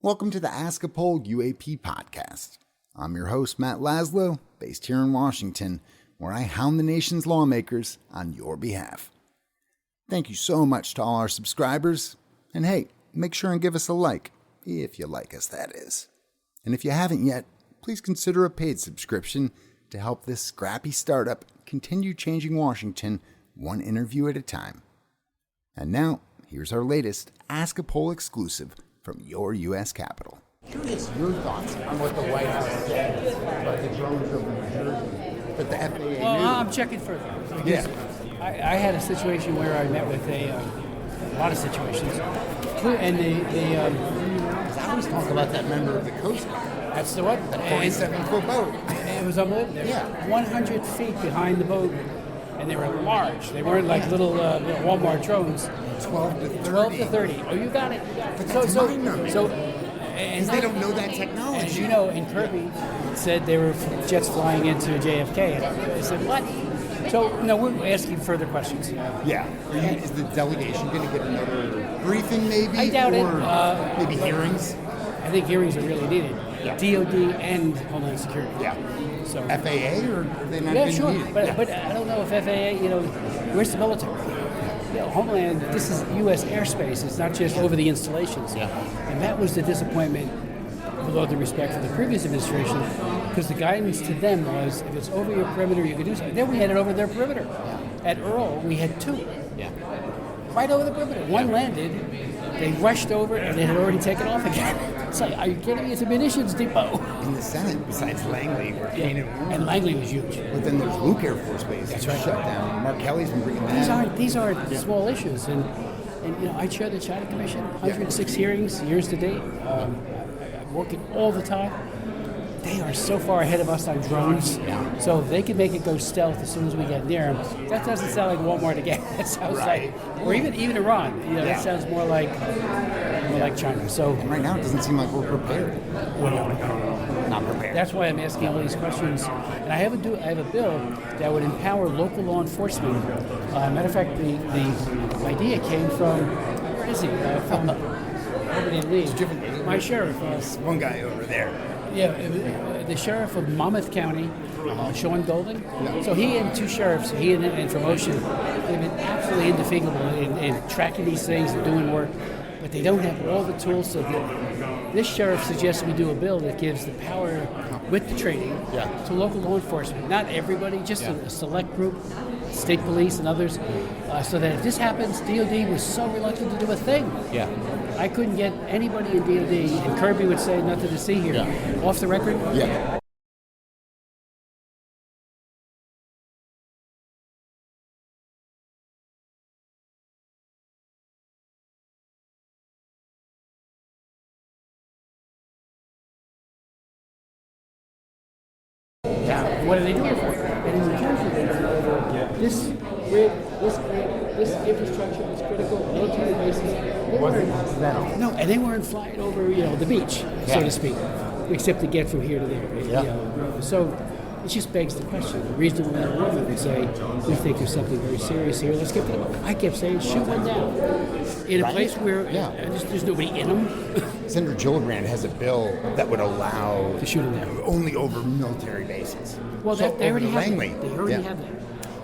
Welcome to the Ask a Poll UAP podcast. I'm your host, Matt Laslo, based here in Washington, where I hound the nation's lawmakers on your behalf. Thank you so much to all our subscribers, and hey, make sure and give us a like, if you like us, that is. And if you haven't yet, please consider a paid subscription to help this scrappy startup continue changing Washington one interview at a time. And now, here's our latest Ask a Poll exclusive from your U.S. Capitol. Curious your thoughts on what the White House said about the drones over New Jersey, but the FAA knew. I'm checking further. Yeah. I had a situation where I met with a lot of situations, and they I always talk about that member of the Coast Guard. that's the one. The 47-foot boat. It was unbelievable. Yeah. 100 feet behind the boat, and they were large. They weren't like little Walmart drones. 12 to 30. 12 to 30. Oh, you got it. But that's mind-numbing. And they don't know that technology. As you know, in Kirby said they were jets flying into JFK. And I said, what? So, no, we're asking further questions. Yeah. Is the delegation going to get another briefing maybe? I doubt or it. Maybe hearings? I think hearings are really needed. Yeah. DOD and Homeland Security. Yeah. So FAA, or are they not yeah, going sure. to need it? But I don't know if FAA, where's the military? Homeland, this is U.S. airspace. It's not just over the installations. Yeah. And that was the disappointment, with all due respect for the previous administration, because the guidance to them was, if it's over your perimeter, you can do something. Then we had it over their perimeter. Yeah. At Earl, we had two. Yeah. Right over the perimeter. One landed, they rushed over, and they had already taken off again. It's like, are you kidding me? It's a munitions depot. In the Senate, besides Langley, where Canaan And Langley was huge. But then there's Luke Air Force Base. That's right. Shut down. Mark Kelly's been bringing that. These aren't small issues, and I chair the China Commission, 106 hearings, years to date. I'm working all the time. They are so far ahead of us on drones, so if they can make it go stealth as soon as we get near them, that doesn't sound like Walmart again. That sounds like, or even Iran. That sounds more like China. So right now, it doesn't seem like we're prepared. Not prepared. That's why I'm asking all these questions. And I have a bill that would empower local law enforcement. Matter of fact, the idea came from, where is he? From my sheriff. One guy over there. Yeah, the sheriff of Monmouth County, Sean Golden. Yeah. So he and two sheriffs, he and from Ocean, they've been absolutely indefatigable in tracking these things and doing work, but they don't have all the tools. So this sheriff suggests we do a bill that gives the power with the training to local law enforcement. Not everybody, just a select group, state police and others, so that if this happens, DOD was so reluctant to do a thing. Yeah. I couldn't get anybody in DOD, and Kirby would say nothing to see here. Yeah. Off the record? Yeah. What are they doing for? And in New Jersey, this grid, this infrastructure is critical, military bases. No, and they weren't flying over, the beach, so to speak, except to get from here to there. So it just begs the question. A reasonable man or woman would say, we think there's something very serious here, let's get them. I kept saying, shoot one down. In a place where there's nobody in them. Senator Gillibrand has a bill that would allow to shoot them down only over military bases. Well, so they already have Langley. that. They already have that.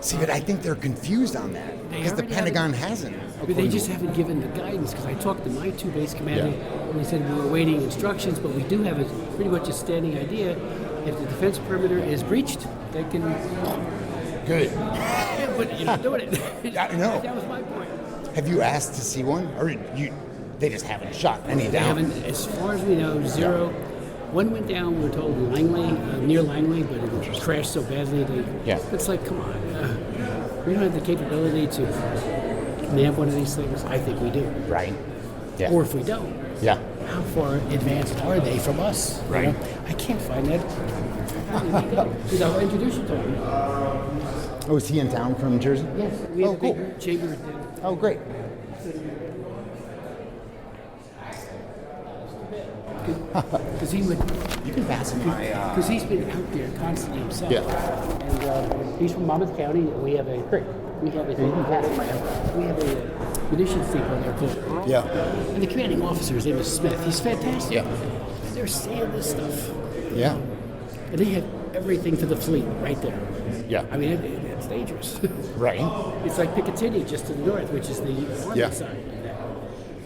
See, but I think they're confused on that because the Pentagon hasn't. But they just haven't given the guidance, because I talked to my two base commanders and they said we were waiting instructions, but we do have pretty much a standing idea. If the defense perimeter is breached, they can... Good. Yeah, but you're not doing it. I know. That was my point. Have you asked to see one? Or they just haven't shot any down? They haven't, as far as we know, zero. One went down, we were told, in Langley, near Langley, but it crashed so badly. It's like, come on. We don't have the capability to nab one of these things. I think we do. Right. Yeah. Or if we don't, how far advanced are they from us? Right. I can't find that. I'll introduce you to him. Oh, is he in town from Jersey? Yes. We have a cool. big chamber. Oh, great. Because he would. You can pass him my. Because he's been out there constantly himself. Yeah. And he's from Monmouth County, and we have a creek. We have a munitions depot there called. Yeah. And the commanding officer, his name is Smith. He's fantastic. Yeah. They're seeing this stuff. Yeah. And they have everything for the fleet right there. Yeah. I mean, it's dangerous. Right. It's like Picatinny just to the north, which is the army Yeah. side of that.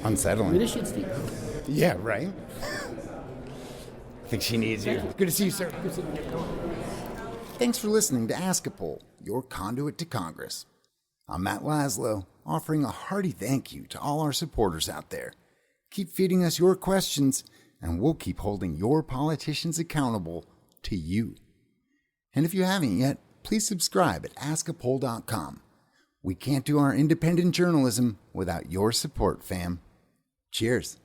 Unsettling. Munitions depot. Yeah, right? I think she needs you. Good to see you, sir. Good to see you. Thanks for listening to Ask a Poll, your conduit to Congress. I'm Matt Laslo, offering a hearty thank you to all our supporters out there. Keep feeding us your questions, and we'll keep holding your politicians accountable to you. And if you haven't yet, please subscribe at askapoll.com. We can't do our independent journalism without your support, fam. Cheers.